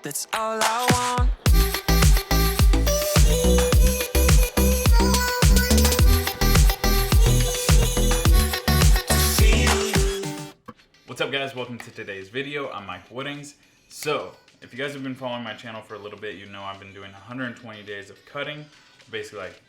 That's all I want. What's up guys, welcome to today's video. I'm Mike Woodings. So, if you guys have been following my channel for a little bit, you know I've been doing 120 days of cutting. Basically like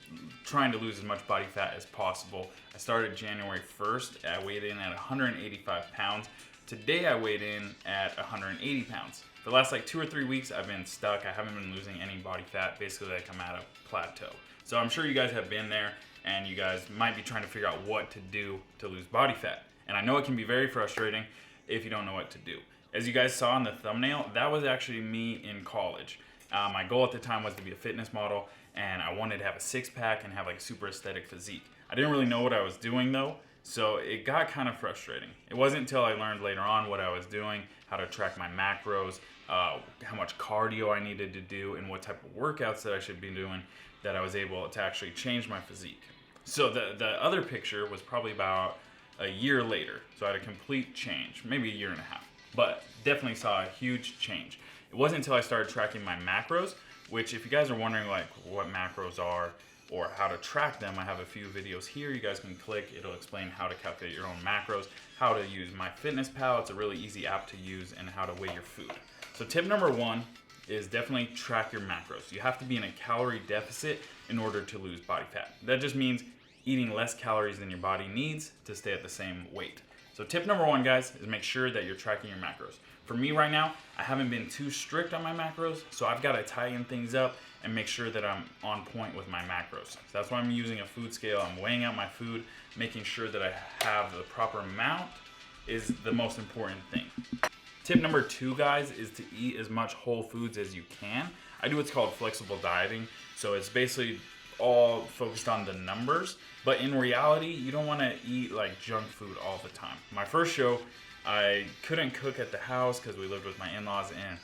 trying to lose as much body fat as possible. I started January 1st, I weighed in at 185 pounds. Today I weighed in at 180 pounds. For the last like 2 or 3 weeks I've been stuck. I haven't been losing any body fat. Basically like I'm at a plateau. So I'm sure you guys have been there and you guys might be trying to figure out what to do to lose body fat. And I know it can be very frustrating if you don't know what to do. As you guys saw in the thumbnail, that was actually me in college. My goal at the time was to be a fitness model, and I wanted to have a six-pack and have like a super aesthetic physique. I didn't really know what I was doing though, so it got kind of frustrating. It wasn't until I learned later on what I was doing, how to track my macros, how much cardio I needed to do, and what type of workouts that I should be doing, that I was able to actually change my physique. So the other picture was probably about a year later, so I had a complete change, maybe a year and a half, but definitely saw a huge change. It wasn't until I started tracking my macros, which if you guys are wondering like what macros are or how to track them, I have a few videos here you guys can click. It'll explain how to calculate your own macros, how to use MyFitnessPal, it's a really easy app to use, and how to weigh your food. So tip number one is definitely track your macros. You have to be in a calorie deficit in order to lose body fat. That just means eating less calories than your body needs to stay at the same weight. So tip number one, guys, is make sure that you're tracking your macros. For me right now, I haven't been too strict on my macros, so I've got to tighten things up and make sure that I'm on point with my macros. So that's why I'm using a food scale. I'm weighing out my food, making sure that I have the proper amount is the most important thing. Tip number two, guys, is to eat as much whole foods as you can. I do what's called flexible dieting, so it's basically all focused on the numbers, but in reality you don't want to eat like junk food all the time. My first show, I couldn't cook at the house because we lived with my in-laws, and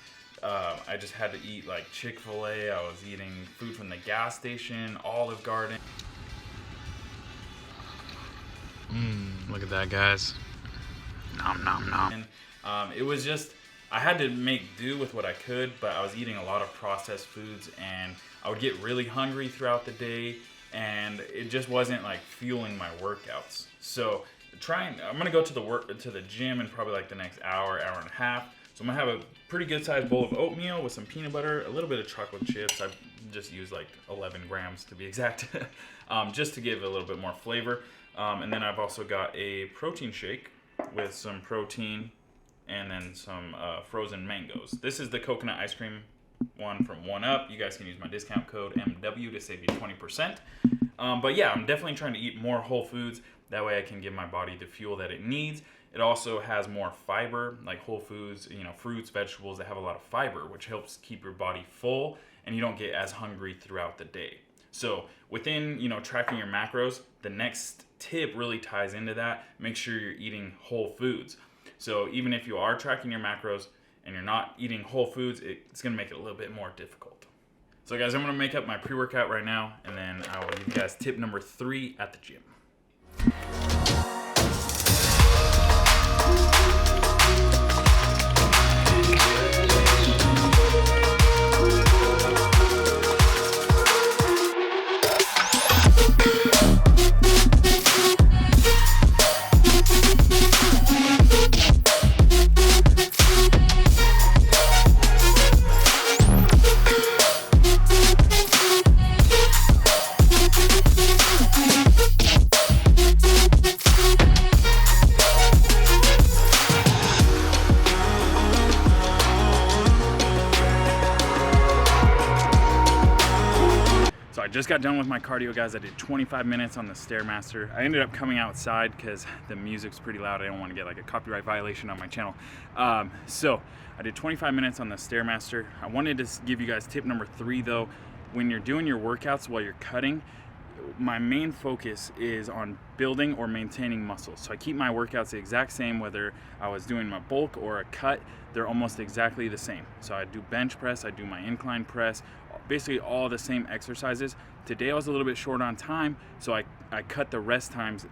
I just had to eat like Chick-fil-A. I was eating food from the gas station, Olive Garden. Look at that, guys. Nom nom nom. And it was just, I had to make do with what I could, but I was eating a lot of processed foods and I would get really hungry throughout the day, and it just wasn't like fueling my workouts. So I'm gonna go to the gym in probably like the next hour and a half. So I'm gonna have a pretty good sized bowl of oatmeal with some peanut butter, a little bit of chocolate chips. I just used like 11 grams to be exact, just to give it a little bit more flavor. And then I've also got a protein shake with some protein and then some frozen mangoes. This is the coconut ice cream one from 1UP. You guys can use my discount code MW to save you 20%. But yeah, I'm definitely trying to eat more whole foods. That way I can give my body the fuel that it needs. It also has more fiber, like whole foods, you know, fruits, vegetables that have a lot of fiber, which helps keep your body full and you don't get as hungry throughout the day. So within, you know, tracking your macros, the next tip really ties into that. Make sure you're eating whole foods. So even if you are tracking your macros and you're not eating whole foods, it's gonna make it a little bit more difficult. So guys, I'm gonna make up my pre-workout right now, and then I will give you guys tip number 3 at the gym. I just got done with my cardio, guys. I did 25 minutes on the Stairmaster. I ended up coming outside because the music's pretty loud. I don't want to get like a copyright violation on my channel. So I did 25 minutes on the Stairmaster. I wanted to give you guys tip number 3 though. When you're doing your workouts while you're cutting, my main focus is on building or maintaining muscle. So I keep my workouts the exact same, whether I was doing my bulk or a cut, they're almost exactly the same. So I do bench press, I do my incline press, basically all the same exercises. Today I was a little bit short on time, so I cut the rest times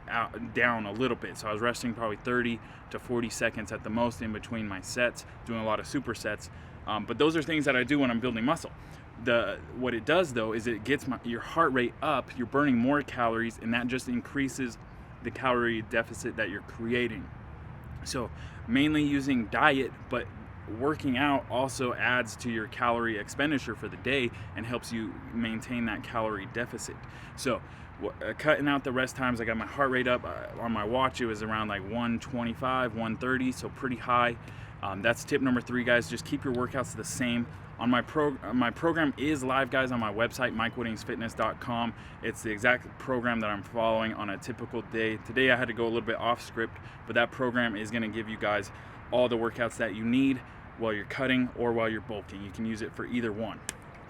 down a little bit. So I was resting probably 30 to 40 seconds at the most in between my sets, doing a lot of supersets. But those are things that I do when I'm building muscle. What it does though is it gets your heart rate up, you're burning more calories, and that just increases the calorie deficit that you're creating. So mainly using diet, but working out also adds to your calorie expenditure for the day and helps you maintain that calorie deficit. So cutting out the rest times, I got my heart rate up. On my watch it was around like 125, 130, so pretty high. That's tip number 3, guys. Just keep your workouts the same. On my program is live, guys, on my website, mikewoodingsfitness.com. It's the exact program that I'm following on a typical day. Today I had to go a little bit off script, but that program is going to give you guys all the workouts that you need while you're cutting or while you're bulking. You can use it for either one.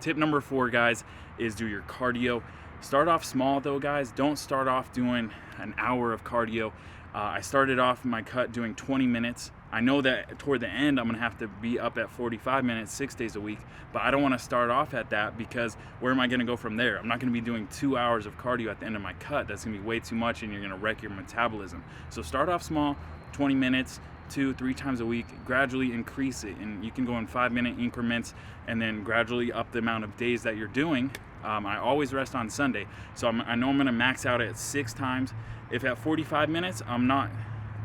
Tip number 4, guys, is do your cardio. Start off small though, guys. Don't start off doing an hour of cardio. I started off my cut doing 20 minutes. I know that toward the end I'm gonna have to be up at 45 minutes 6 days a week, but I don't want to start off at that, because where am I gonna go from there? I'm not gonna be doing 2 hours of cardio at the end of my cut. That's gonna be way too much and you're gonna wreck your metabolism. So start off small, 20 minutes, 2-3 times a week, gradually increase it, and you can go in 5-minute increments and then gradually up the amount of days that you're doing. I always rest on Sunday, so I know I'm gonna max out at 6 times. If at 45 minutes I'm not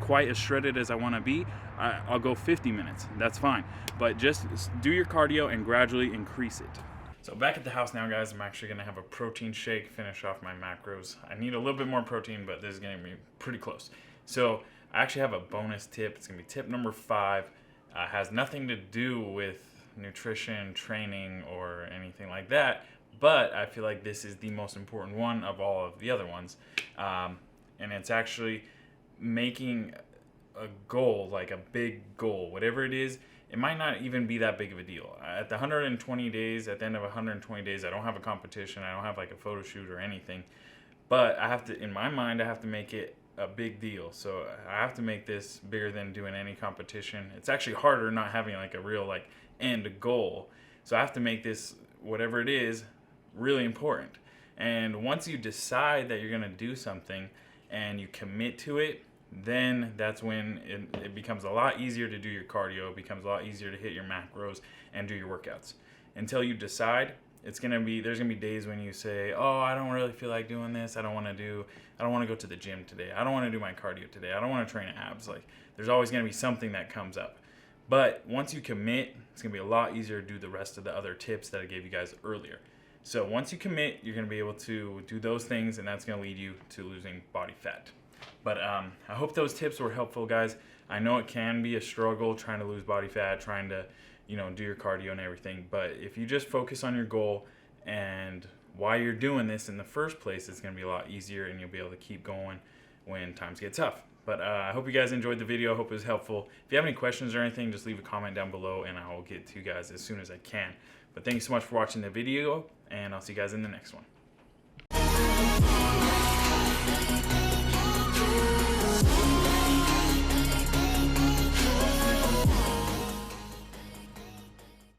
quite as shredded as I want to be, I'll go 50 minutes. That's fine, but just do your cardio and gradually increase it. So back at the house now, guys, I'm actually gonna have a protein shake, finish off my macros. I need a little bit more protein, but this is gonna be pretty close. So I actually have a bonus tip. It's gonna be tip number 5. Has nothing to do with nutrition, training, or anything like that, but I feel like this is the most important one of all of the other ones. And it's actually making a goal, like a big goal, whatever it is. It might not even be that big of a deal. At the 120 days, at the end of 120 days, I don't have a competition. I don't have like a photo shoot or anything. But I have to, in my mind, I have to make it a big deal. So I have to make this bigger than doing any competition. It's actually harder not having like a real like end goal. So I have to make this, whatever it is, really important. And once you decide that you're gonna do something and you commit to it, then that's when it becomes a lot easier to do your cardio. It becomes a lot easier to hit your macros and do your workouts. Until you decide, there's gonna be days when you say, oh, I don't really feel like doing this. I don't want to go to the gym today. I don't want to do my cardio today. I don't want to train abs. Like, there's always gonna be something that comes up. But once you commit, it's gonna be a lot easier to do the rest of the other tips that I gave you guys earlier. So once you commit, you're gonna be able to do those things, and that's gonna lead you to losing body fat. But I hope those tips were helpful, guys. I know it can be a struggle trying to lose body fat, trying to, do your cardio and everything. But if you just focus on your goal and why you're doing this in the first place, it's going to be a lot easier, and you'll be able to keep going when times get tough. But I hope you guys enjoyed the video. I hope it was helpful. If you have any questions or anything, just leave a comment down below, and I will get to you guys as soon as I can. But thank you so much for watching the video, and I'll see you guys in the next one.